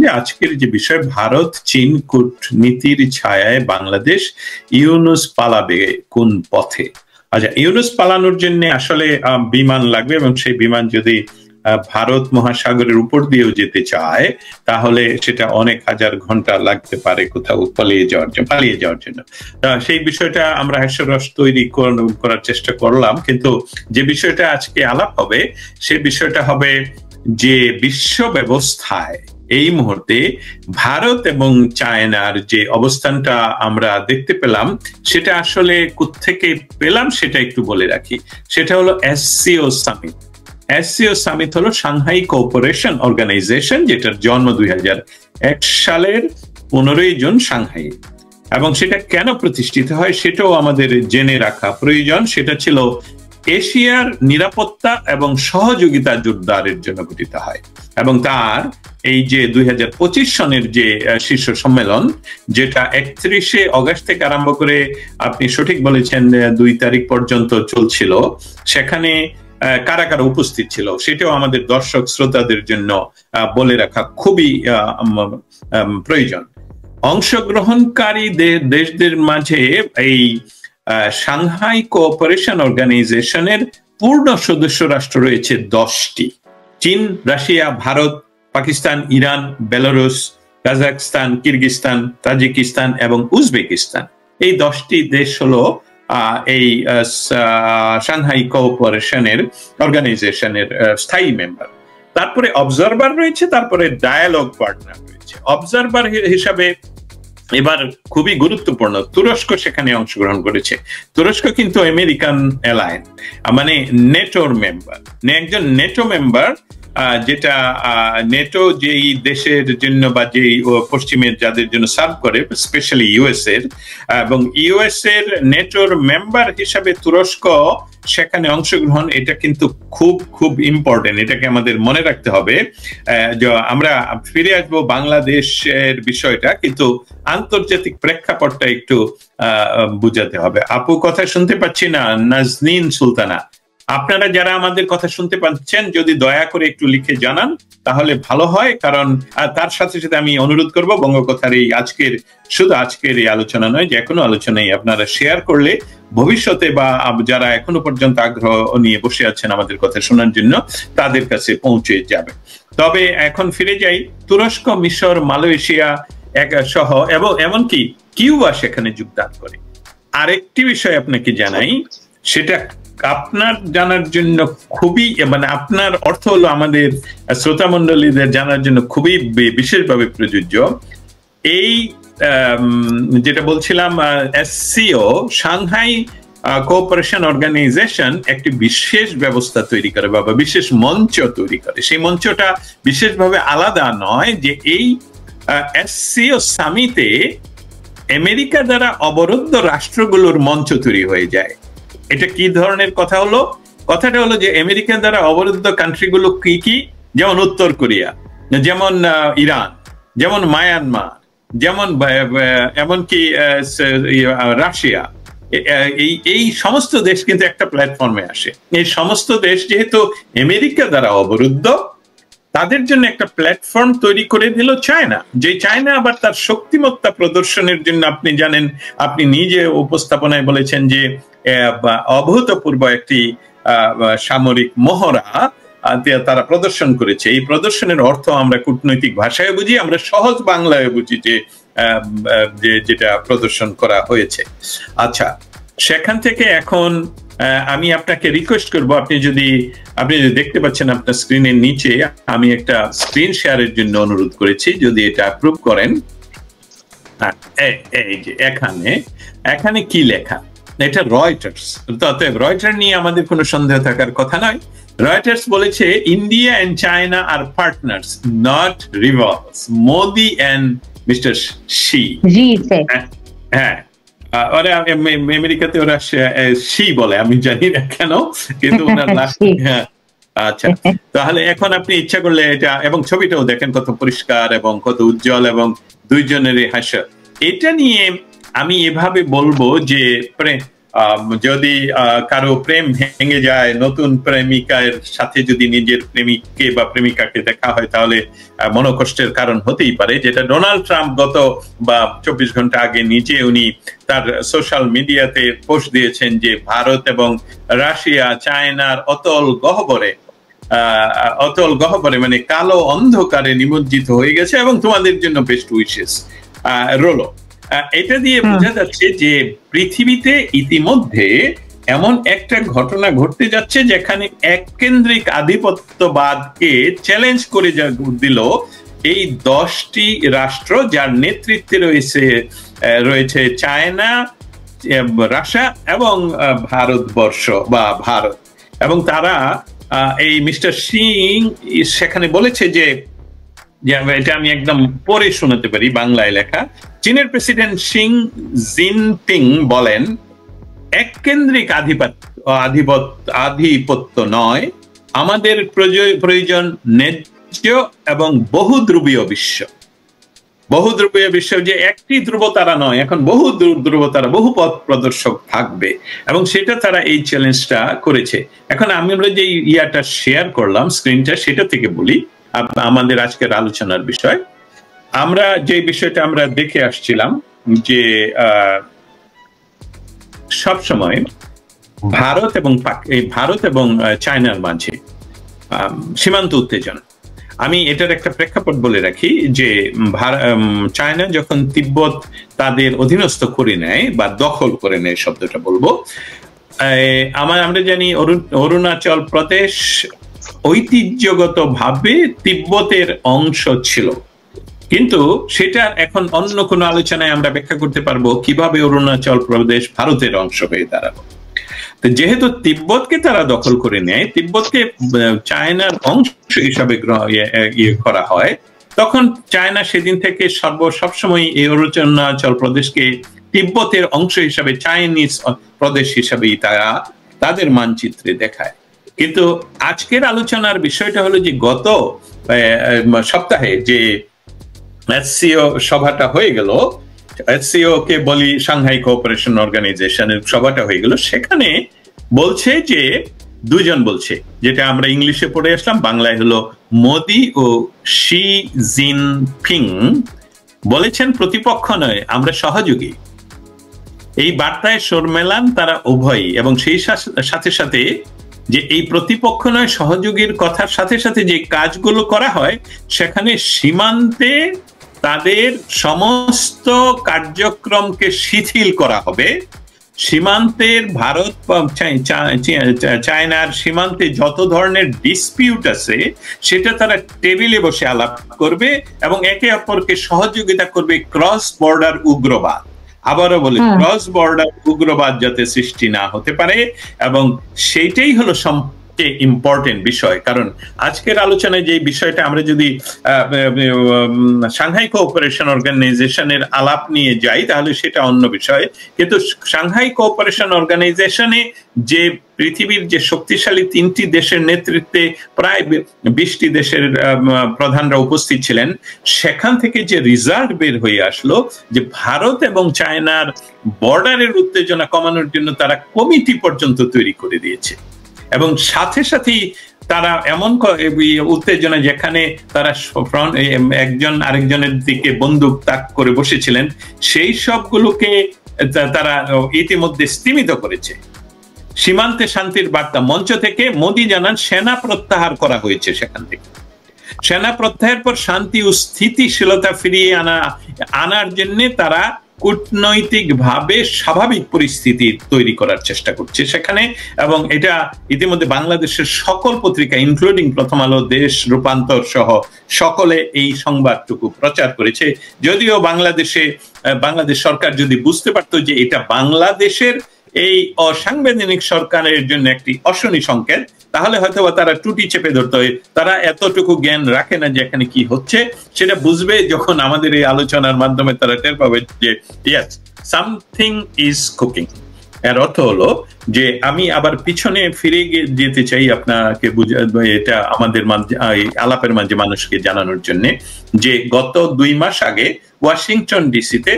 যে আজকের যে বিষয়, ভারত চীন কূটনীতির ছায়ায় বাংলাদেশ, ইউনূস পালাবে কোন পথে? আচ্ছা, ইউনূস পালানোর জন্য আসলে বিমান লাগবে, এবং সেই বিমান যদি ভারত মহাসাগরের উপর দিয়েও যেতে চায় তাহলে সেটা অনেক হাজার ঘন্টা লাগতে পারে কোথাও পালিয়ে যাওয়ার জন্য। সেই বিষয়টা আমরা হাস্যরস তৈরি করার চেষ্টা করলাম, কিন্তু যে বিষয়টা আজকে আলাপ হবে সে বিষয়টা হবে যে বিশ্ব ব্যবস্থায় এই মুহূর্তে ভারত এবং চায়নার যে অবস্থানটা আমরা দেখতে পেলাম, সেটা আসলে কোত্থেকে পেলাম সেটা একটু বলে রাখি। সেটা হলো এসসিও সামিট। এসসিও সামিট হলো সাংহাই কোঅপারেশন অর্গানাইজেশন, যেটার জন্ম 2001 সালের 15 জুন সাংহাই। এবং সেটা কেন প্রতিষ্ঠিত হয় সেটাও আমাদের জেনে রাখা প্রয়োজন। সেটা ছিল এশিয়ার নিরাপত্তা এবং সহযোগিতা জোরদারের জন্য গঠিত হয়। এবং তার এই যে 2025 সনের যে শীর্ষ সম্মেলন, যেটা 31শে অগাস্ট থেকে আরম্ভ করে আপনি সঠিক বলেছেন 2 তারিখ পর্যন্ত চলছিল, সেখানে কারা কারা উপস্থিত ছিল সেটাও আমাদের দর্শক শ্রোতাদের জন্য বলে রাখা খুবই প্রয়োজন। অংশগ্রহণকারী দেশদের মাঝে এই সাংহাই কোঅপারেশন অর্গানাইজেশনের পূর্ণ সদস্য রাষ্ট্র রয়েছে 10টি। চীন, Russia, Bharat, Pakistan, Iran, Belarus, Kazakhstan, Kyrgyzstan, Tajikistan এবং উজবেকিস্তান। এই 10টি দেশ হলো এই সাংহাই কোঅপারেশনের অর্গানাইজেশনের স্থায়ী মেম্বার। তারপরে অবজারভার রয়েছে, তারপরে ডায়ালগ পার্টনার রয়েছে। অবজারভার হিসাবে এবার খুবই গুরুত্বপূর্ণ তুরস্ক সেখানে অংশগ্রহণ করেছে। তুরস্ক কিন্তু আমেরিকান অ্যালায়েন্স, মানে নেটোর মেম্বার, একজন নেটো মেম্বার, যেটা নেটো যেই দেশের জন্য বা যেই পশ্চিমের যাদের জন্য সার্ভ করে, স্পেশালি ইউএস এর, এবং ইউএস এর নেটোর মেম্বার হিসাবে তুরস্ক সেখানে অংশগ্রহণ, এটা কিন্তু খুব খুব ইম্পর্টেন্ট। এটাকে আমাদের মনে রাখতে হবে। আমরা ফিরে আসবো বাংলাদেশের বিষয়টা, কিন্তু আন্তর্জাতিক প্রেক্ষাপটটা একটু বুঝাতে হবে। আপু কথা শুনতে পাচ্ছি না, নাজনীন সুলতানা, আপনারা যারা আমাদের কথা শুনতে পাচ্ছেন যদি দয়া করে একটু লিখে জানান তাহলে ভালো হয়। কারণ তার সাথে সাথে আমি অনুরোধ করব বঙ্গকথার এই শুধু আজকের এই আলোচনা নয়, যে কোনো আলোচনায় আপনারা শেয়ার করলে ভবিষ্যতে বা যারা এখনো পর্যন্ত আগ্রহ নিয়ে বসে আছেন আমাদের কথা শোনার জন্য তাদের কাছে পৌঁছে যাবে। তবে এখন ফিরে যাই, তুরস্ক, মিশর, মালয়েশিয়া সহ এবং এমনকি কিউবা সেখানে যোগদান করে। আরেকটি বিষয় আপনাকে জানাই, সেটা আপনার জানার জন্য খুবই, মানে আপনার অর্থ হলো আমাদের শ্রোতা মণ্ডলীদের জানার জন্য খুবই বিশেষভাবে প্রযোজ্য। এই যেটা বলছিলাম, এসসিও সাংহাই কোঅপারেশন অর্গানাইজেশন একটি বিশেষ ব্যবস্থা তৈরি করে বা বিশেষ মঞ্চ তৈরি করে। সেই মঞ্চটা বিশেষভাবে আলাদা নয়, যে এই এসসিও সামিটে আমেরিকা দ্বারা অবরুদ্ধ রাষ্ট্রগুলোর মঞ্চ তৈরি হয়ে যায়। এটা কি ধরনের কথা হলো? কথাটা হলো যে আমেরিকা দ্বারা অবরুদ্ধ কান্ট্রিগুলো কি কি, যেমন উত্তর কোরিয়া, যেমন ইরান, যেমন মায়ানমার, যেমন এমনকি রাশিয়া, এই সমস্ত দেশ কিন্তু একটা প্ল্যাটফর্মে আসে। এই সমস্ত দেশ যেহেতু আমেরিকা দ্বারা অবরুদ্ধ, তাদের জন্য একটা প্ল্যাটফর্ম তৈরি করে দিল চায়না। যে চায়না আবার তার শক্তিমত্তা প্রদর্শনের জন্য, আপনি জানেন, আপনি নিজে উপস্থাপনায় বলেছেন যে অভূতপূর্ব একটি সামরিক মহড়া তারা প্রদর্শন করেছে। এই প্রদর্শনের অর্থ আমরা কূটনৈতিক ভাষায় বুঝি, আমরা সহজ বাংলায় বুঝি যে যেটা প্রদর্শন করা হয়েছে। আচ্ছা, সেখান থেকে এখন আমি আপনাকে রিকোয়েস্ট করব, আপনি যদি দেখতে পাচ্ছেন আপনার স্ক্রিনের নিচে আমি একটা স্ক্রিন শেয়ারের জন্য অনুরোধ করেছি, যদি এটা অ্যাপ্রুভ করেন। এই যে এখানে কি লেখা, এটা রয়টার্স। অতএব রয়টার নিয়ে আমাদের কোনো সন্দেহ থাকার কথা নয়। রয়টার্স বলেছে, India and China are partners not rivals, Modi and mister Xi. হ্যাঁ, ওরা আমেরিকাতে ওরা শি বলে, আমি জানি না কেন, কিন্তু ওনার আচ্ছা, তাহলে এখন আপনি ইচ্ছা করলে এটা, এবং ছবিটাও দেখেন কত পরিষ্কার এবং কত উজ্জ্বল, এবং দুইজনের হাস্য। এটা নিয়ে আমি এভাবে বলবো যে যদি কারো প্রেম ভেঙে যায়, নতুন প্রেমিকার সাথে যদি নিজের প্রেমিককে বা প্রেমিকাকে দেখা হয়, তাহলে মনোকষ্টের কারণ হতেই পারে, যেটা ডোনাল্ড ট্রাম্প গত বা 24 ঘন্টা আগে নিজে উনি তার সোশ্যাল মিডিয়াতে পোস্ট দিয়েছেন যে ভারত এবং রাশিয়া চায়নার অতল গহ্বরে মানে কালো অন্ধকারে নিমজ্জিত হয়ে গেছে এবং তোমাদের জন্য বেস্ট উইশেস রোলো। এটা দিয়ে বোঝা যাচ্ছে যে পৃথিবীতে ইতিমধ্যে এমন একটা ঘটনা ঘটতে যাচ্ছে যেখানে এককেন্দ্রিক আধিপত্যবাদকে চ্যালেঞ্জ করে দিল এই 10টি রাষ্ট্র, যার নেতৃত্বে রয়েছে চায়না, রাশিয়া এবং ভারতবর্ষ বা ভারত। এবং তারা এই মিস্টার সিং সেখানে বলেছে যে, এটা আমি একদম পড়ে শোনাতে পারি, বাংলায় লেখা। চীনের প্রেসিডেন্ট শিং জিনপিং বলেন, এককেন্দ্রিক আধিপত্য নয়, আমাদের প্রয়োজন ন্যায্য এবং বহুধ্রুবীয় বিশ্ব। বহুধ্রুবীয় বিশ্ব, যে একটি ধ্রুবতারা নয়, এখন বহু ধ্রুবতারা, বহু পথ প্রদর্শক থাকবে, এবং সেটা তারা এই চ্যালেঞ্জটা করেছে। এখন আমরা যে ইয়াটা শেয়ার করলাম স্ক্রিনটা, সেটা থেকে বলি আমাদের আজকের আলোচনার বিষয়। আমরা যে বিষয়টা আমরা দেখে আসছিলাম যে সবসময় ভারত এবং চায়নার মাঝে সীমান্ত উত্তেজনা। আমি এটার একটা প্রেক্ষাপট বলে রাখি যে চায়না যখন তিব্বত তাদের অধীনস্থ করে নেয় বা দখল করে নেয়, শব্দটা বলবো, আমরা জানি অরুণাচল প্রদেশ ঐতিহ্যগতভাবে তিব্বতের অংশ ছিল, কিন্তু সেটা এখন অন্য কোনো আলোচনায় আমরা ব্যাখ্যা করতে পারবো কিভাবে অরুণাচল প্রদেশ ভারতের অংশ হয়ে দাঁড়ালো। তো যেহেতু তিব্বতকে তারা দখল করে নেয়, তিব্বতকে চায়নার অংশ হিসাবে করা হয়, তখন চায়না সেদিন থেকে সবসময় এই অরুণাচল প্রদেশকে তিব্বতের অংশ হিসাবে, চাইনিজ প্রদেশ হিসাবেই তারা তাদের মানচিত্রে দেখায়। কিন্তু আজকের আলোচনার বিষয়টা হলো যে গত সপ্তাহে যে এসসিও সভাটা হয়ে গেল, এসসিও কে বলি সাংহাই কোঅপারেশন অর্গানাইজেশনের সভাটা হয়ে গেল, সেখানে বলছে যে দুজন বলছে, যেটা আমরা ইংলিশে পড়ে আসলাম, বাংলায় হলো মোদি ও শি জিনপিং বলেছেন প্রতিপক্ষ নয়, আমরা সহযোগী। এই বার্তায় সুর মেলান তারা উভয়ই, এবং সেই সাথে সাথে যে এই প্রতিপক্ষ নয় সহযোগীর কথার সাথে সাথে যে কাজগুলো করা হয়, সেখানে সীমান্তে তাদের সমস্ত কার্যক্রমকে শিথিল করা হবে। সীমান্তের ভারত চায়নার সীমান্তে যত ধরনের ডিসপিউট আছে সেটা তারা টেবিলে বসে আলাপ করবে এবং একে অপরকে সহযোগিতা করবে ক্রস বর্ডার উগ্রবাদ। আবারও বলি, ক্রস বর্ডার উগ্রবাদ যাতে সৃষ্টি না হতে পারে, এবং সেইটাই হলো সবচেয়ে ইম্পর্টেন্ট বিষয়। কারণ আজকের আলোচনায় যে বিষয়টা, আমরা যদি সাংহাই কোঅপারেশন অর্গানাইজেশনের আলাপ নিয়ে যাই তাহলে সেটা অন্য বিষয়, কিন্তু সাংহাই কোঅপারেশন অর্গানাইজেশনে যে পৃথিবীর যে শক্তিশালী 3টি দেশের নেতৃত্বে প্রায় 20টি দেশের প্রধানরা উপস্থিত ছিলেন, সেখান থেকে যে রেজাল্ট বের হয়ে আসলো যে ভারত এবং চায়নার বর্ডারের উত্তেজনা কমানোর জন্য তারা কমিটি পর্যন্ত তৈরি করে দিয়েছে, এবং সাথে সাথেই তারা এমন উত্তেজনা যেখানে তারা একজন আরেকজনের দিকে বন্দুক তাক করে বসেছিলেন, সেই সবগুলোকে তারা ইতিমধ্যে স্তীমিত করেছে। সীমান্তে শান্তির বার্তা মঞ্চ থেকে মোদি জানান সেনা প্রত্যাহার করা হয়েছে সেখান থেকে। সেনা প্রত্যাহারের পর শান্তি ও স্থিতিশীলতা ফিরিয়ে আনার জন্য তারা কূটনৈতিক ভাবে স্বাভাবিক পরিস্থিতি তৈরি করার চেষ্টা করছে সেখানে, এবং এটা ইতিমধ্যে বাংলাদেশের সকল পত্রিকা ইনক্লুডিং প্রথম আলো, দেশ, রূপান্তর সহ সকলে এই সংবাদটুকু প্রচার করেছে। যদিও বাংলাদেশ সরকার যদি বুঝতে পারতো যে এটা বাংলাদেশের এই অসাংবিধানিক সরকারের জন্য একটি অশনি সংকেত, তাহলে হয়তো তারা টুটি চেপে ধরতে হয়। তারা এতটুকু জ্ঞান রাখে না যে এখানে কি হচ্ছে, সেটা বুঝবে যখন আমাদের এই আলোচনার মাধ্যমে তারা টের পাবে যে ইয়েস, সামথিং ইজ কুকিং। এর অর্থ হলো যে আমি আবার পিছনে ফিরে যেতে চাই আপনাকে এটা আমাদের আলাপের মাঝে মানুষকে জানানোর জন্য, যে গত 2 মাস আগে ওয়াশিংটন ডিসিতে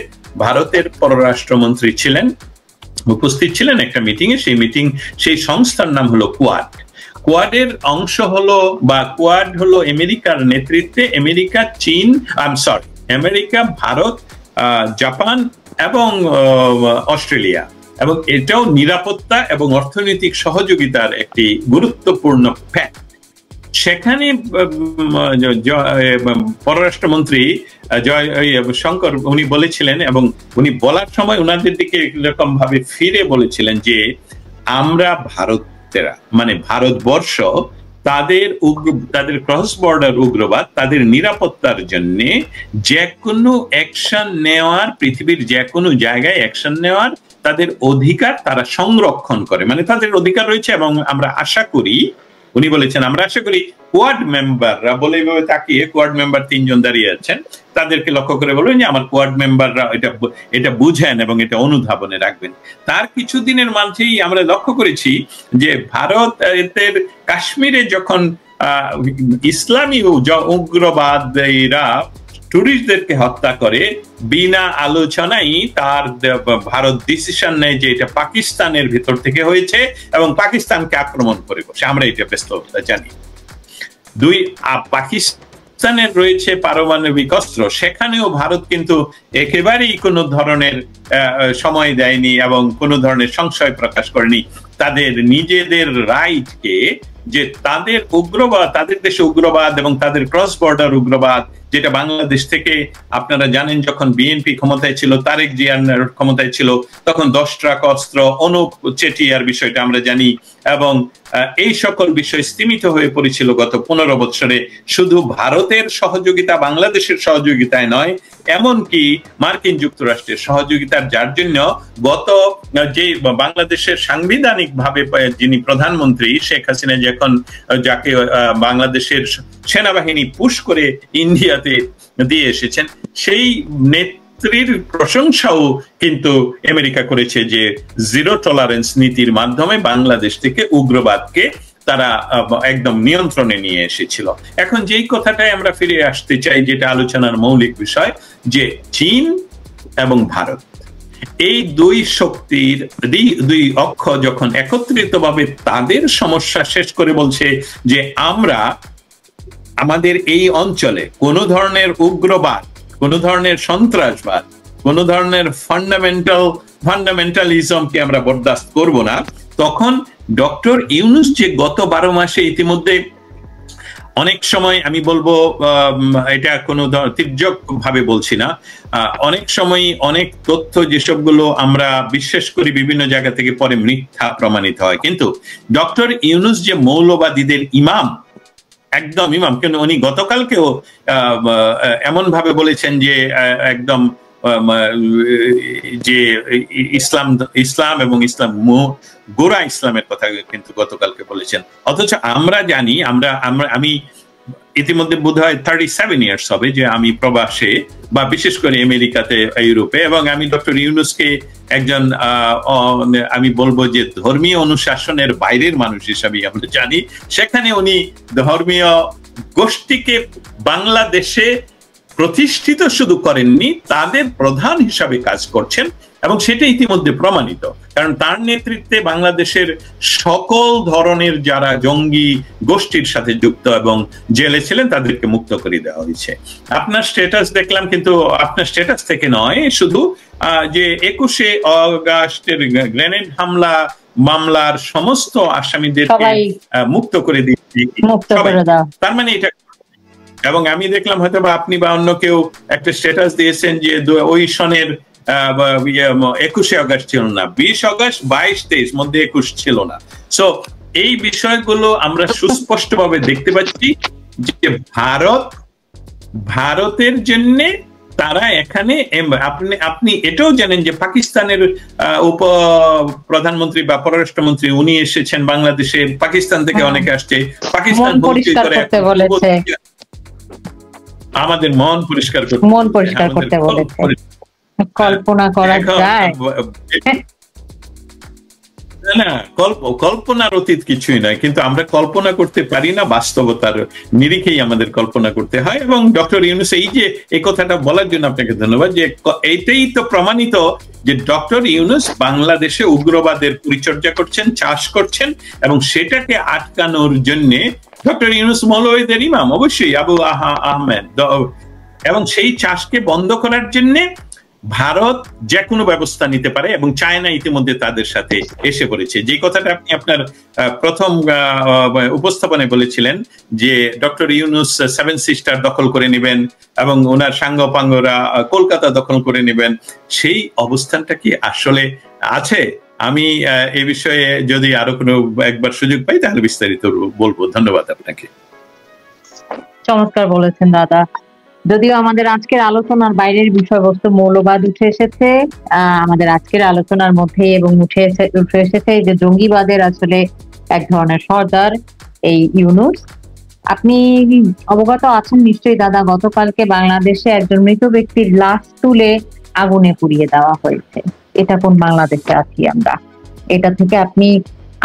ভারতের পররাষ্ট্রমন্ত্রী ছিলেন উপস্থিত ছিলেন একটা মিটিং এ। সেই সংস্থার নাম হলো কোয়াড। কোয়াডের অংশ হলো, বা কোয়াড হলো আমেরিকার নেতৃত্বে আমেরিকা, ভারত, জাপান এবং অস্ট্রেলিয়া, এবং এটাও নিরাপত্তা এবং অর্থনৈতিক সহযোগিতার একটি গুরুত্বপূর্ণ ফ্যাক্ট। সেখানে পররাষ্ট্রমন্ত্রী শঙ্কর উনি বলেছিলেন, এবং উনি বলার সময় ওনাদের দিকে এরকম ভাবে ফিরে বলেছিলেন যে আমরা ভারতেরা, মানে ভারতবর্ষ, তাদের ক্রস বর্ডার উগ্রবাদ, তাদের নিরাপত্তার জন্য যে কোনো অ্যাকশন নেওয়ার, পৃথিবীর যে কোনো জায়গায় অ্যাকশন নেওয়ার তাদের অধিকার তারা সংরক্ষণ করে, মানে তাদের অধিকার রয়েছে। এবং আমরা আশা করি, উনি বলেছেন, আমরা আশা করি কোয়াড মেম্বাররা, বলে এইভাবে তাকিয়ে কোয়াড মেম্বার 3 জন দাঁড়িয়ে আছেন, তাদেরকে লক্ষ্য করে বলবেন যে আমার কোয়াড মেম্বাররা এটা বুঝেন এবং এটা অনুধাবনে রাখবেন। তার কিছুদিনের মাঝেই আমরা লক্ষ্য করেছি যে ভারতের কাশ্মীরে যখন ইসলামী উগ্রবাদীরা টুরিস্টদেরকে হত্যা করে, বিনা আলোচনায় তার ভারত ডিসিশন নেয় যে এটা পাকিস্তানের ভিতর থেকে হয়েছে এবং পাকিস্তানকে আক্রমণ করে বসে। আমরা এটা ব্যস্ত জানি। পাকিস্তানের রয়েছে পারমাণবিক অস্ত্র, সেখানেও ভারত কিন্তু একেবারেই কোনো ধরনের সময় দেয়নি এবং কোনো ধরনের সংশয় প্রকাশ করেনি তাদের নিজেদের রাইটকে, যে তাদের উগ্রবাদ, তাদের দেশে উগ্রবাদ এবং তাদের ক্রস বর্ডার উগ্রবাদ, যেটা বাংলাদেশ থেকে আপনারা জানেন যখন বিএনপি ক্ষমতায় ছিল, তারেক জিয়ার ক্ষমতায় ছিল, তখন 10 ট্রাক অস্ত্র, অনুপ চেটিয়ার বিষয়টা আমরা জানি, এবং এই সকল বিষয় স্তীমিত হয়ে পড়েছিল গত 15 বছরে। শুধু ভারতের সহযোগিতা, বাংলাদেশের সহযোগিতায় নয়, এমনকি মার্কিন যুক্তরাষ্ট্রের সহযোগিতার, যার জন্য গত যে বাংলাদেশের সাংবিধানিক ভাবে যিনি প্রধানমন্ত্রী শেখ হাসিনা যাকে বাংলাদেশের সেনাবাহিনী পুশ করে ইন্ডিয়াতে দিয়ে এসেছেন, সেই নেত্রীর প্রশংসাও কিন্তু আমেরিকা করেছে, যে জিরো টলারেন্স নীতির মাধ্যমে বাংলাদেশ থেকে উগ্রবাদকে তারা একদম নিয়ন্ত্রণে নিয়ে এসেছিল। এখন যেই কথাটাই আমরা ফিরে আসতে চাই, যেটা আলোচনার মৌলিক বিষয়, যে চীন এবং ভারত, এই দুই শক্তির দুই অক্ষ যখন একত্রিতভাবে তাদের সমস্যা শেষ করে বলছে যে আমরা আমাদের এই অঞ্চলে কোনো ধরনের উগ্রবাদ, কোনো ধরনের সন্ত্রাসবাদ, কোনো ধরনের ফান্ডামেন্টালিজমকে আমরা বরদাস্ত করব না, তখন ডক্টর ইউনূস যে গত 12 মাসে ইতিমধ্যে অনেক সময়, আমি বলবো এটা কোনো তির্যক ভাবে বলছি না, অনেক সময় অনেক তথ্য যেসবগুলো আমরা বিশ্বাস করি বিভিন্ন জায়গা থেকে পরে মিথ্যা প্রমাণিত হয়, কিন্তু ডক্টর ইউনূস যে মৌলবাদীদের ইমাম, একদম ইমাম, কিন্তু উনি গতকালকেও এমন ভাবে বলেছেন যে একদম যে ইসলাম এবং গোড়া ইসলামের কথা কিন্তু গতকালকে বলেছেন। অথচ আমরা জানি, আমি ইতিমধ্যে বোধহয় 37 ইয়ার্স হবে যে আমি প্রবাসে, বা বিশেষ করে আমেরিকাতে, ইউরোপে, এবং আমি ডক্টর ইউনূসকে একজন আমি বলবো যে ধর্মীয় অনুশাসনের বাইরের মানুষ হিসাবে আমরা জানি। সেখানে উনি ধর্মীয় গোষ্ঠীকে বাংলাদেশে প্রতিষ্ঠিত শুধু করেননি, তাদের প্রধান হিসাবে কাজ করছেন, এবং সেটা ইতিমধ্যে প্রমাণিত। কারণ তার নেতৃত্বে বাংলাদেশের সকল ধরনের যারা জঙ্গি গোষ্ঠীর সাথে যুক্ত এবং জেলে ছিলেন তাদেরকে মুক্ত করে দেওয়া হয়েছে। আপনার স্ট্যাটাস দেখলাম, কিন্তু আপনার স্ট্যাটাস থেকে নয়, শুধু যে 21শে অগাস্টের গ্রেনেড হামলা মামলার সমস্ত আসামিদেরকে মুক্ত করে দিয়েছি, তার মানে এটা। এবং আমি দেখলাম হয়তো বা আপনি বা অন্য কেউ একটা স্ট্যাটাস দিয়েছেন যে ওই সনের 21শে অগাস্ট ছিল না, 20 অগাস্ট, 22, 23 মধ্যে 21 ছিল না। সো এই বিষয়গুলো আমরা সুস্পষ্টভাবে দেখতে পাচ্ছি যে ভারতের জন্য তারা এখানে, আপনি এটাও জানেন যে পাকিস্তানের উপ প্রধানমন্ত্রী বা পররাষ্ট্রমন্ত্রী উনি এসেছেন বাংলাদেশে, পাকিস্তান থেকে অনেকে আসছে, পাকিস্তান আমাদের মন পরিষ্কার করতে বলেছে। কল্পনা করা যায়, না, কল্পনার অতীত কিছুই নয়, কিন্তু আমরা কল্পনা করতে পারি না, বাস্তবতার নিরিখেই আমাদের কল্পনা করতে হয়। এবং ডক্টর ইউনূস এই যে এই কথাটা বলার জন্য আপনাকে ধন্যবাদ, যে এইটাই তো প্রমাণিত যে ডক্টর ইউনূস বাংলাদেশে উগ্রবাদের পরিচর্যা করছেন, চাষ করছেন, এবং সেটাকে আটকানোর জন্য ডক্টর ইউনূস মৌলভীদের ইমাম, অবশ্যই আবু আহমেদ, এবং সেই চাষকে বন্ধ করার জন্য ভারত যে কোনো ব্যবস্থা নিতে পারে, এবং চায়না ইতিমধ্যে তাদের সাথে এসে পড়েছে। যে কথাটা আপনি আপনার প্রথম উপস্থাপনায় বলেছিলেন যে ডক্টর ইউনূস সেভেন সিস্টার দখল করে নেবেন এবং ওনার সাঙ্গপাঙ্গরা কলকাতা দখল করে নেবেন, সেই অবস্থানটা কি আসলে আছে? আমি এ বিষয়ে যদি আরো কোনো একবার সুযোগ পাই তাহলে বিস্তারিত বলবো। ধন্যবাদ আপনাকে। চমৎকার বলেছেন দাদা। যদিও আমাদের আজকের আলোচনার বাইরের বিষয়বস্তু মৌলবাদ উঠে এসেছে আমাদের আজকের আলোচনার মধ্যে, এবং উঠে এসেছে যে জঙ্গিবাদের আসলে এক ধরনের সর্দার এই ইউনূস। আপনি অবগত আছেন নিশ্চয়ই দাদা, গতকালকে বাংলাদেশে একজন মৃত ব্যক্তির লাশ তুলে আগুনে পুড়িয়ে দেওয়া হয়েছে। এটা কোন বাংলাদেশে আছি আমরা? এটা থেকে আপনি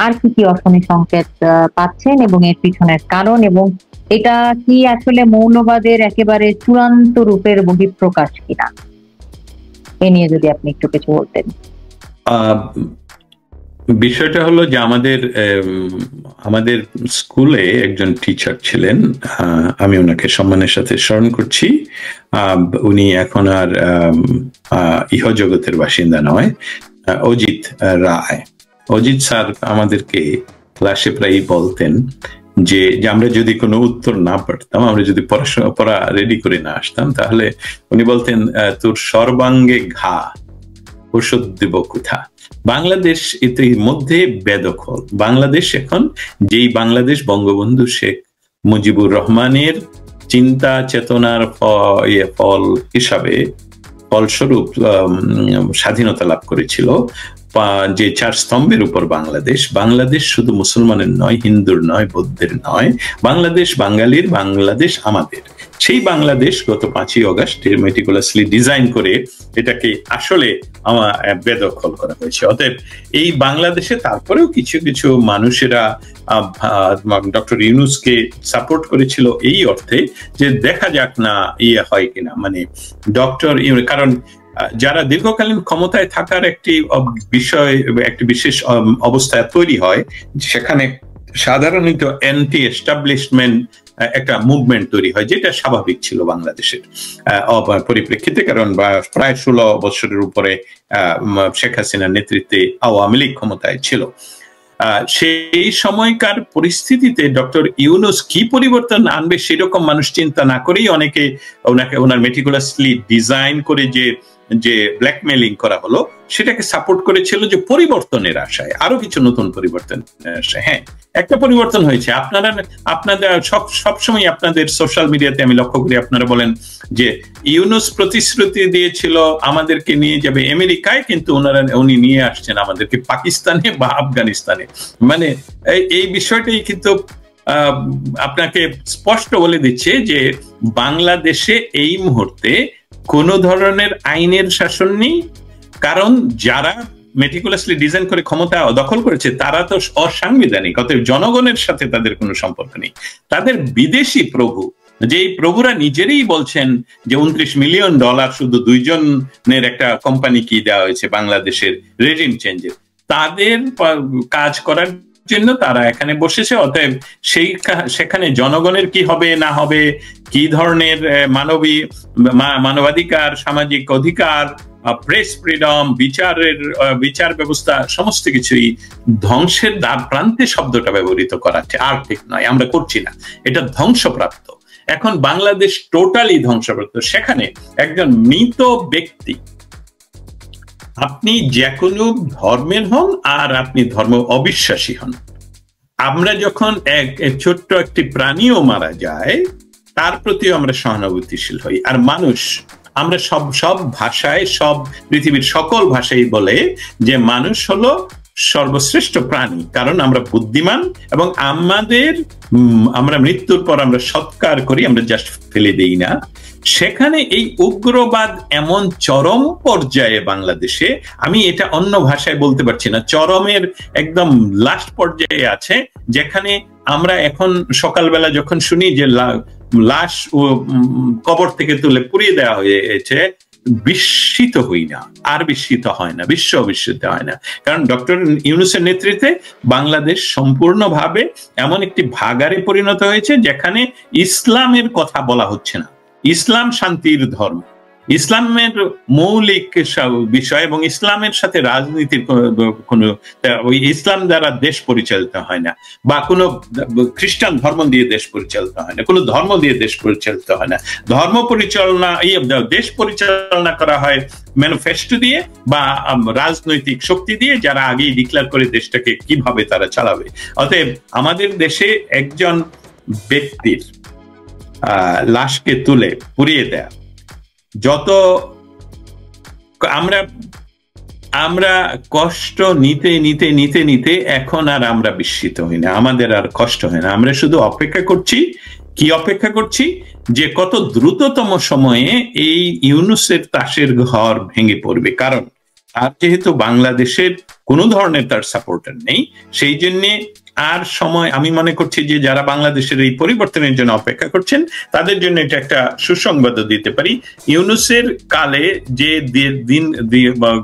আর কি কি অশনি সংকেত পাচ্ছেন এবং এর পিছনের কারণ, এবং এটা কি আসলে মৌলবাদের একেবারে চূড়ান্ত রূপের বহিঃপ্রকাশ কিনা, এ নিয়ে যদি আপনি একটু কিছু বলতেন। বিষয়টা হলো যে আমাদের স্কুলে একজন টিচার ছিলেন, আমি ওনাকে সম্মানের সাথে স্মরণ করছি। উনি এখন আর ইহজগতের বাসিন্দা নয়, অজিত রায়। অজিত স্যার আমাদেরকে ক্লাসে প্রায় বলতেন যে আমরা যদি কোনো উত্তর না পারতাম, আমরা যদি পড়া রেডি করে না আসতাম, তাহলে উনি বলতেন তোর সর্বাঙ্গে ঘা, ওষুধ দেব কোথা। বাংলাদেশ ইতিমধ্যে বেদখল। বাংলাদেশ এখন যেই বাংলাদেশ বঙ্গবন্ধু শেখ মুজিবুর রহমানের চিন্তা চেতনার ফলস্বরূপ স্বাধীনতা লাভ করেছিল, যে চার স্তম্ভের উপর বাংলাদেশ শুধু মুসলমানের নয়, হিন্দুর নয়, বৌদ্ধের নয়, বাংলাদেশ বাঙালির, বাংলাদেশ আমাদের। সেই বাংলাদেশ গত 5ই অগস্ট মেটিকুলাসলি ডিজাইন করে এটাকে আসলে বেদখল করা হয়েছে। অতএব এই বাংলাদেশে তারপরেও কিছু কিছু মানুষেরা ডক্টর ইউনূসকে সাপোর্ট করেছিল এই অর্থে যে দেখা যাক না হয় কিনা, মানে ডক্টর কারণ যারা দীর্ঘকালীন ক্ষমতায় থাকার একটি বিষয়, একটি বিশেষ অবস্থায় তৈরি হয়, সেখানে সাধারণত অ্যান্টি এস্টাবলিশমেন্ট একটা মুভমেন্ট তৈরি হয়, যেটা স্বাভাবিক ছিল বাংলাদেশের পরিপ্রেক্ষিতে। কারণ প্রায় 16 বছরের উপরে শেখ হাসিনার নেতৃত্বে আওয়ামী লীগ ক্ষমতায় ছিল। সেই সময়কার পরিস্থিতিতে ডক্টর ইউনূস কি পরিবর্তন আনবে সেরকম মানুষ চিন্তা না করেই অনেকে ওনার মেটিকুলাসলি ডিজাইন করে যে ব্ল্যাকমেলিং করা হলো সেটাকে সাপোর্ট করেছিল, যে পরিবর্তনের আশায়, আরো কিছু নতুন পরিবর্তনের আশায়। হ্যাঁ, একটা পরিবর্তন হয়েছে। আপনাদের সবসময় আপনাদের সোশ্যাল মিডিয়াতে আমি লক্ষ্য করি, আপনারা বলেন যে ইউনূস প্রতিশ্রুতি দিয়েছিল আমাদেরকে নিয়ে যাবে আমেরিকায়, কিন্তু উনি নিয়ে আসছেন আমাদেরকে পাকিস্তানে বা আফগানিস্তানে। মানে এই বিষয়টাই কিন্তু আপনাকে স্পষ্ট বলে দিচ্ছে যে বাংলাদেশে এই মুহূর্তে কোন ধরনের আইনের শাসন নেই, কারণ যারা মেটিকুলাসলি ডিজাইন করে ক্ষমতা দখল করেছে তারা তো অসাংবিধানিক। অতএব জনগণের সাথে তাদের কোনো সম্পর্ক নেই। তাদের বিদেশি প্রভু, যে প্রভুরা নিজেরই বলছেন যে $29 মিলিয়ন শুধু 2 জনের একটা কোম্পানি কি দেওয়া হয়েছে বাংলাদেশের রেজিম চেঞ্জের, তাদের কাজ করার জন্য তারা এখানে বসেছে। অতএব সেখানে জনগণের কি হবে না হবে, কি ধরনের মানবাধিকার, সামাজিক অধিকার, প্রেস ফ্রিডম, বিচার ব্যবস্থা, সমস্ত কিছুই ধ্বংসের দ্বার প্রান্তে শব্দটা ব্যবহৃত করা আর ঠিক নয়, আমরা করছি না, এটা ধ্বংসপ্রাপ্ত। এখন বাংলাদেশ টোটালি ধ্বংসপ্রাপ্ত। সেখানে একজন মৃত ব্যক্তি, আপনি যে কোনো ধর্মের হন আর আপনি ধর্ম অবিশ্বাসী হন, আমরা যখন ছোট্ট একটি প্রাণীও মারা যায় তার প্রতিও আমরা সহানুভূতিশীল হই। আর মানুষ, আমরা সব ভাষায়, সব পৃথিবীর সকল ভাষাই বলে যে মানুষ হলো সর্বশ্রেষ্ঠ প্রাণী, কারণ আমরা বুদ্ধিমান এবং আমরা মৃত্যুর পর আমরা সৎকার করি, আমরা জাস্ট ফেলে দেই না। সেখানে এই উগ্রবাদ এমন চরম পর্যায়ে বাংলাদেশে, আমি এটা অন্য ভাষায় বলতে পারছি না, চরমের একদম লাস্ট পর্যায়ে আছে, যেখানে আমরা এখন সকালবেলা যখন শুনি যে লাশ কবর থেকে তুলে পুড়িয়ে দেওয়া হয়েছে, বিস্মিত হই না, আর বিস্মিত হয় না, বিস্মিত হয় না। কারণ ডক্টর ইউনূসের নেতৃত্বে বাংলাদেশ সম্পূর্ণভাবে এমন একটি ভাগাড়ে পরিণত হয়েছে যেখানে ইসলামের কথা বলা হচ্ছে না। ইসলাম শান্তির ধর্ম, ইসলামের মৌলিক বিষয় এবং ইসলামের সাথে রাজনীতির কোনো, ওই ইসলাম দ্বারা দেশ পরিচালিত হয় না, বা কোনো খ্রিস্টান ধর্ম দিয়ে দেশ পরিচালিত হয় না, কোনো ধর্ম দিয়ে দেশ পরিচালিত হয় না। ধর্ম পরিচালনা, দেশ পরিচালনা করা হয় ম্যানিফেস্টো দিয়ে বা রাজনৈতিক শক্তি দিয়ে, যারা আগেই ডিক্লেয়ার করে দেশটাকে কিভাবে তারা চালাবে। অতএব আমাদের দেশে একজন ব্যক্তির লাশকে তুলে পুড়িয়ে দেয়া, যত আমরা কষ্ট নিতে নিতে নিতে নিতে এখন আর আমরা বিস্মিত হই না, আমাদের আর কষ্ট হয় না। আমরা শুধু অপেক্ষা করছি, কি অপেক্ষা করছি, যে কত দ্রুততম সময়ে এই ইউনূসের তাসের ঘর ভেঙে পড়বে। কারণ আর যেহেতু বাংলাদেশের কোনো ধরনের তার সাপোর্টার নেই, সেই জন্যে আর সময়, আমি মনে করছি যে যারা বাংলাদেশের এই পরিবর্তনের জন্য অপেক্ষা করছেন তাদের জন্য এটা একটা সুসংবাদ দিতে পারি। ইউনূসের কালে যে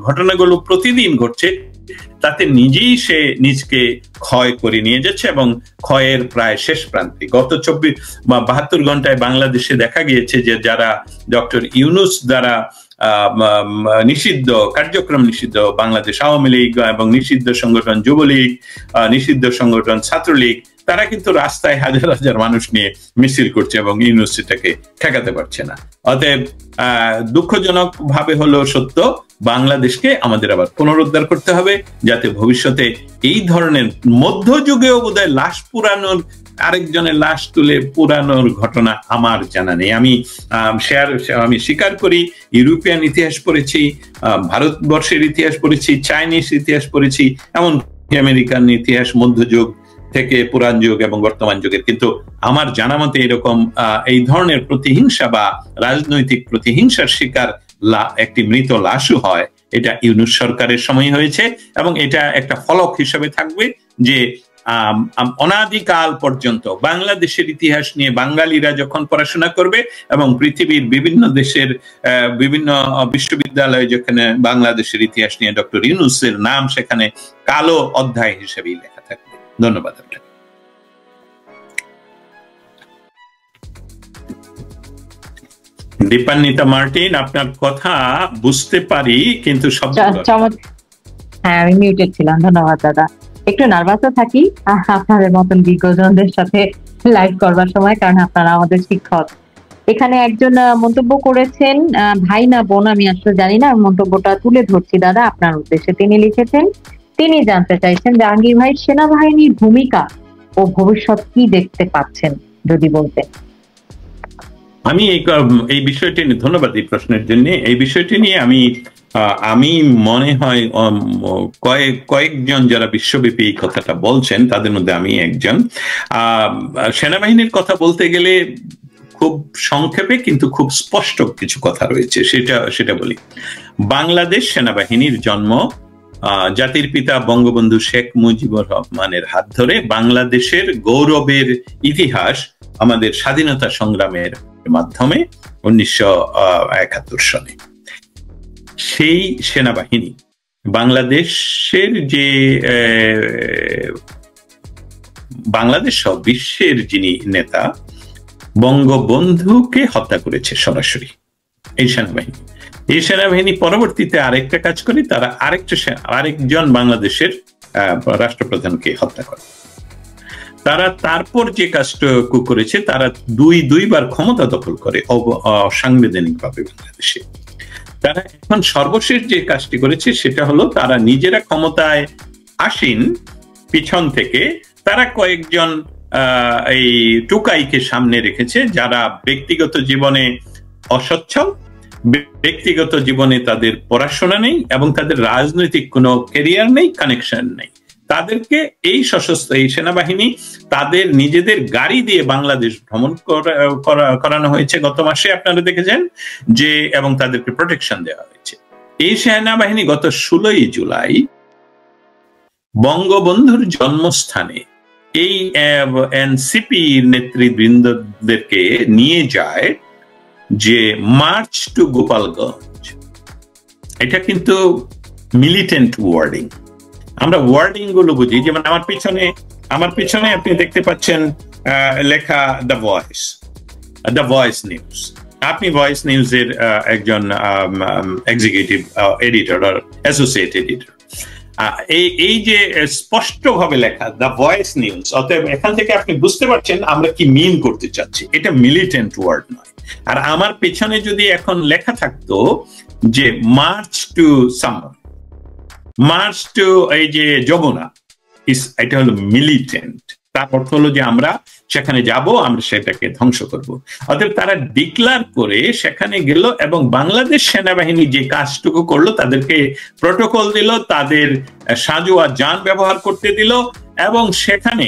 ঘটনাগুলো প্রতিদিন ঘটছে, তাতে নিজেই সে নিজকে ক্ষয় করে নিয়ে যাচ্ছে এবং ক্ষয়ের প্রায় শেষ প্রান্তে। গত 72 ঘন্টায় বাংলাদেশে দেখা গিয়েছে যে যারা ডক্টর ইউনূস দ্বারা নিষিদ্ধ কার্যক্রম, নিষিদ্ধ বাংলাদেশ আওয়ামী লীগ এবং নিষিদ্ধ সংগঠন যুবলীগ, নিষিদ্ধ সংগঠন ছাত্রলীগ, তারা কিন্তু রাস্তায় হাজার হাজার মানুষ নিয়ে মিছিল করছে এবং ইউনূস সেটাকে ঠেকাতে পারছে না। অতএব দুঃখজনক ভাবে হলো সত্য, বাংলাদেশকে আমাদের আবার পুনরুদ্ধার করতে হবে, যাতে ভবিষ্যতে এই ধরনের, মধ্যযুগেও বোধহয় লাশ পুরানোর, আরেকজনের লাশ তুলে পুরানোর ঘটনা আমার জানা নেই। আমি স্বীকার করি, ইউরোপিয়ান ইতিহাস পড়েছি, ভারতবর্ষের ইতিহাস পড়েছি, চাইনিজ ইতিহাস পড়েছি, এমন আমেরিকান ইতিহাস, মধ্যযুগ থেকে পুরাণ যুগ এবং বর্তমান যুগের, কিন্তু আমার জানা মতে এরকম এই ধরনের প্রতিহিংসা বা রাজনৈতিক প্রতিহিংসার শিকার একটি মৃত লাশও হয়, এটা ইউনূস সরকারের সময় হয়েছে এবং এটা একটা ফলক হিসেবে থাকবে যে অনাদিকাল পর্যন্ত বাংলাদেশের ইতিহাস নিয়ে বাঙালিরা যখন পড়াশোনা করবে এবং পৃথিবীর বিভিন্ন দেশের বিভিন্ন বিশ্ববিদ্যালয়ে যেখানে বাংলাদেশের ইতিহাস নিয়ে ডক্টর ইউনূসের নাম সেখানে কালো অধ্যায় হিসেবেই লেখা থাকবে। ধন্যবাদ আপনাকে। দীপান্বিতা মার্টিন, আপনার কথা বুঝতে পারি কিন্তু শব্দ, হ্যাঁ আমি মিউটেড ছিলাম। ধন্যবাদ দাদা। একটু নার্ভাসও থাকি আপনাদের মতন বিজ্ঞজনদের সাথে লাইভ করবার সময়, কারণ আপনারা আমাদের শিক্ষক। এখানে একজন মন্তব্য করেছেন, ভাই না বোন আমি আসলে জানি না, মন্তব্যটা তুলে ধরছি দাদা আপনার উদ্দেশ্যে। তিনি লিখেছেন, তিনি জানতে চাইছেন জাহাঙ্গীর ভাই সেনাবাহিনীর ভূমিকা ও ভবিষ্যৎ কি দেখতে পাচ্ছেন, যদি বলতেন। আমি এই বিষয়টি নিয়ে, ধন্যবাদ এই প্রশ্নের জন্য। এই বিষয়টি নিয়ে আমি মনে হয় কয়েকজন যারা বিশ্বব্যাপী এই কথাটা বলছেন তাদের মধ্যে আমি একজন। সেনাবাহিনীর কথা বলতে গেলে খুব সংক্ষেপে কিন্তু খুব স্পষ্ট কিছু কথা রয়েছে, সেটা বলি। বাংলাদেশ সেনাবাহিনীর জন্ম জাতির পিতা বঙ্গবন্ধু শেখ মুজিবুর রহমানের হাত ধরে। বাংলাদেশের গৌরবের ইতিহাস আমাদের স্বাধীনতা সংগ্রামের মাধ্যমে 1971 সালে সেই সেনাবাহিনী বাংলাদেশের যে বাংলাদেশ সহ বিশ্বের যিনি নেতা বঙ্গবন্ধুকে হত্যা করেছে সরাসরি এই সেনাবাহিনী। এই সেনাবাহিনী পরবর্তীতে আরেকটা কাজ করে, তারা আরেকজন বাংলাদেশের রাষ্ট্রপ্রধানকে হত্যা করে। তারা তারপর যে কাজটা করেছে, তারা দুইবার ক্ষমতা দখল করে অসাংবিধানিক ভাবে বাংলাদেশে। তারা এখন সর্বশেষ যে কাজটি করেছে সেটা হলো তারা নিজেরা ক্ষমতায় আসীন পিছন থেকে তারা কয়েকজন এই টুকাইকে সামনে রেখেছে যারা ব্যক্তিগত জীবনে অসচ্ছল ব্যক্তিগত জীবনে তাদের পড়াশোনা নেই এবং তাদের রাজনৈতিক কোনো ক্যারিয়ার নেই, কানেকশন নেই। তাদেরকে এই সশস্ত্র এই সেনাবাহিনী তাদের নিজেদের গাড়ি দিয়ে বাংলাদেশ ভ্রমণ করানো হয়েছে গত মাসে, আপনারা দেখেছেন যে, এবং তাদেরকে প্রোটেকশন দেওয়া হয়েছে। এই সেনাবাহিনী গত 16ই জুলাই বঙ্গবন্ধুর জন্মস্থানে এই এনসিপি নেতৃবৃন্দদেরকে নিয়ে যায় যে মার্চ টু গোপালগঞ্জ। এটা কিন্তু মিলিটেন্ট ওয়ার্ডিং। আমরা ওয়ার্ডিং গুলো বুঝি, যেমন আমার পিছনে আপনি দেখতে পাচ্ছেন লেখা দ্য ভয়েস নিউজ। আপনি ভয়েস নিউজের একজন এক্সিকিউটিভ এডিটর আর অ্যাসোসিয়েট এডিটর। এই যে স্পষ্টভাবে লেখা দ্য ভয়েস নিউজ, অতএব এখান থেকে আপনি বুঝতে পারছেন আমরা কি মিন করতে চাচ্ছি। এটা মিলিটেন্ট ওয়ার্ড নয়। আর আমার পেছনে যদি এখন লেখা থাকতো যে March to summer, March to এই যে যমুনা, এটা হলো মিলিটেন্ট। তার অর্থ হলো যে আমরা সেখানে যাব, আমরা সেটাকে ধ্বংস করব। অতএব তারা ডিক্লার করে সেখানে গেল এবং বাংলাদেশ সেনাবাহিনী যে কাজটুকু করলো, তাদেরকে প্রোটোকল দিল, তাদের সাঁজোয়া যান ব্যবহার করতে দিল এবং সেখানে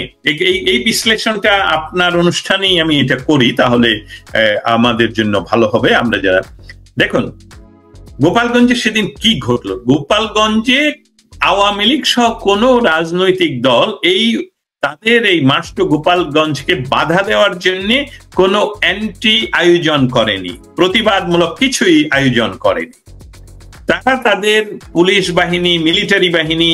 এই বিশ্লেষণটা আপনার অনুষ্ঠানেই আমি এটা করি, তাহলে আমাদের জন্য ভালো হবে। আমরা যারা দেখুন গোপালগঞ্জে সেদিন কি ঘটলো, গোপালগঞ্জে আওয়ামী লীগ সহ কোন রাজনৈতিক দল তাদের এই মার্চ টু গোপালগঞ্জকে বাধা দেওয়ার জন্য কোনো অ্যান্টি আয়োজন করেনি, প্রতিবাদমূলক কিছুই আয়োজন করেনি। তারা তাদের পুলিশ বাহিনী, মিলিটারি বাহিনী,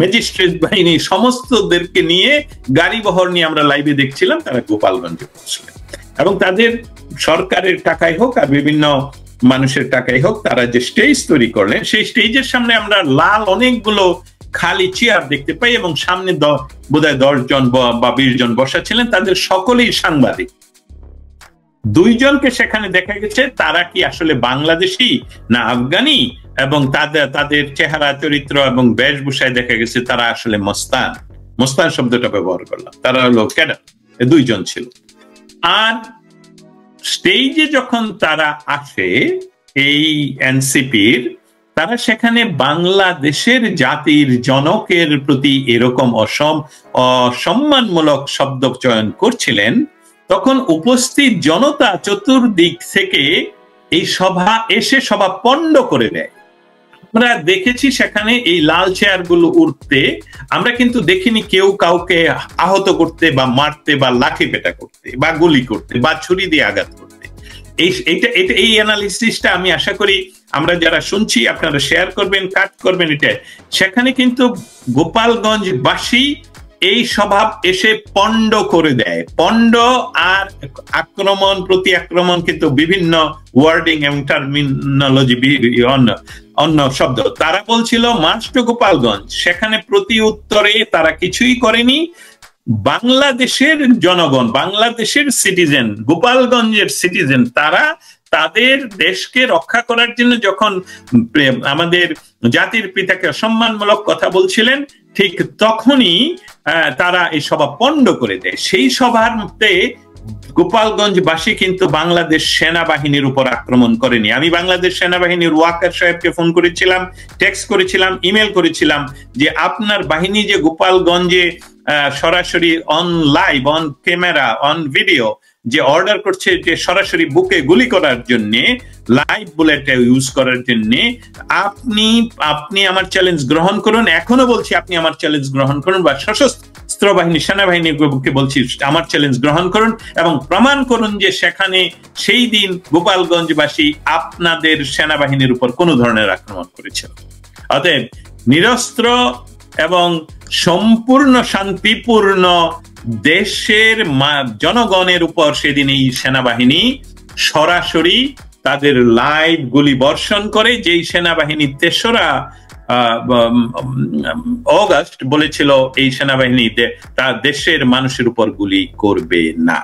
ম্যাজিস্ট্রেট বাহিনী সমস্তদেরকে নিয়ে গাড়ি বহর নিয়ে আমরা লাইভে দেখছিলাম, তারা গোপালগঞ্জে পৌঁছলেন এবং তাদের সরকারের টাকায় হোক আর বিভিন্ন মানুষের টাকাই হোক, তারা যে স্টেজ তৈরি করলেন, সেই স্টেজের সামনে আমরা লাল অনেকগুলো খালি চেয়ার দেখতে পাই এবং সামনে বোধহয় 10 জন বা 20 জন বসা ছিলেন, তাদের সকলেই সাংবাদিক। 2 জনকে সেখানে দেখা গেছে তারা কি আসলে বাংলাদেশি না আফগানি, এবং তাদের চেহারা, চরিত্র এবং বেশভূষায় দেখা গেছে তারা আসলে মস্তান শব্দটা ব্যবহার করলাম, তারা হলো ক্যাডার। 2 জন ছিল। আর স্টেজে যখন তারা আসে এই এনসিপির, তারা সেখানে বাংলাদেশের জাতির জনকের প্রতি এরকম অসম্মানমূলক শব্দ চয়ন করছিলেন, তখন উপস্থিত জনতা চতুর্দিক থেকে এই সভা পণ্ড করে দেয়। আমরা দেখেছি সেখানে এই লাল চেয়ার গুলো উঠতে, আমরা কিন্তু দেখিনি কেউ কাউকে আহত করতে বা মারতে বা লাঠি পেটা করতে বা গুলি করতে বা ছুরি দিয়ে আঘাত করতে। এই অ্যানালিসিসটা আমি আশা করি আমরা যারা শুনছি আপনারা শেয়ার করবেন, কাট করবেন। এটা সেখানে কিন্তু গোপালগঞ্জবাসী এই স্বভাব এসে পণ্ড করে দেয়। পণ্ড আর আক্রমণ, প্রতি আক্রমণ কিন্তু বিভিন্ন ওয়ার্ডিং এবং টার্মিনোলজি, অন্য শব্দ। তারা বলছিল মার্চ টু গোপালগঞ্জ, সেখানে প্রতি উত্তরে তারা কিছুই করেনি। বাংলাদেশের জনগণ, বাংলাদেশের সিটিজেন, গোপালগঞ্জের সিটিজেন, তারা তাদের দেশকে রক্ষা করার জন্য যখন আমাদের জাতির পিতাকে অসম্মানমূলক কথা বলছিলেন, ঠিক তখনই তারা এই সভা পণ্ড করে দেয়। সেই সভাতে গোপালগঞ্জবাসী কিন্তু বাংলাদেশ সেনাবাহিনীর উপর আক্রমণ করেনি। আমি বাংলাদেশ সেনাবাহিনীর ওয়াকার সাহেবকে ফোন করেছিলাম, টেক্সট করেছিলাম, ইমেল করেছিলাম যে আপনার বাহিনী যে গোপালগঞ্জে সরাসরি on live, on camera, on video যে অর্ডার করছে যে সরাসরি বুকে গুলি করার জন্য, লাইভ বুলেট ইউজ করার জন্য, আপনি আমার চ্যালেঞ্জ গ্রহণ করুন। এখনো বলছি আপনি আমার চ্যালেঞ্জ গ্রহণ করুন, বা সশস্ত্র বাহিনী, সেনাবাহিনীকে বলছি আমার চ্যালেঞ্জ গ্রহণ করুন এবং প্রমাণ করুন যে সেখানে সেই দিন গোপালগঞ্জবাসী আপনাদের সেনাবাহিনীর উপর কোনো ধরনের আক্রমণ করেছিল। অতএব নিরস্ত্র এবং সম্পূর্ণ শান্তিপূর্ণ দেশের জনগণের উপর সেদিন এই সেনাবাহিনী সরাসরি তাদের লাইভ গুলি বর্ষণ করে। যেই সেনাবাহিনী 3রা অগাস্ট বলেছিল এই সেনাবাহিনী তার দেশের মানুষের উপর গুলি করবে না।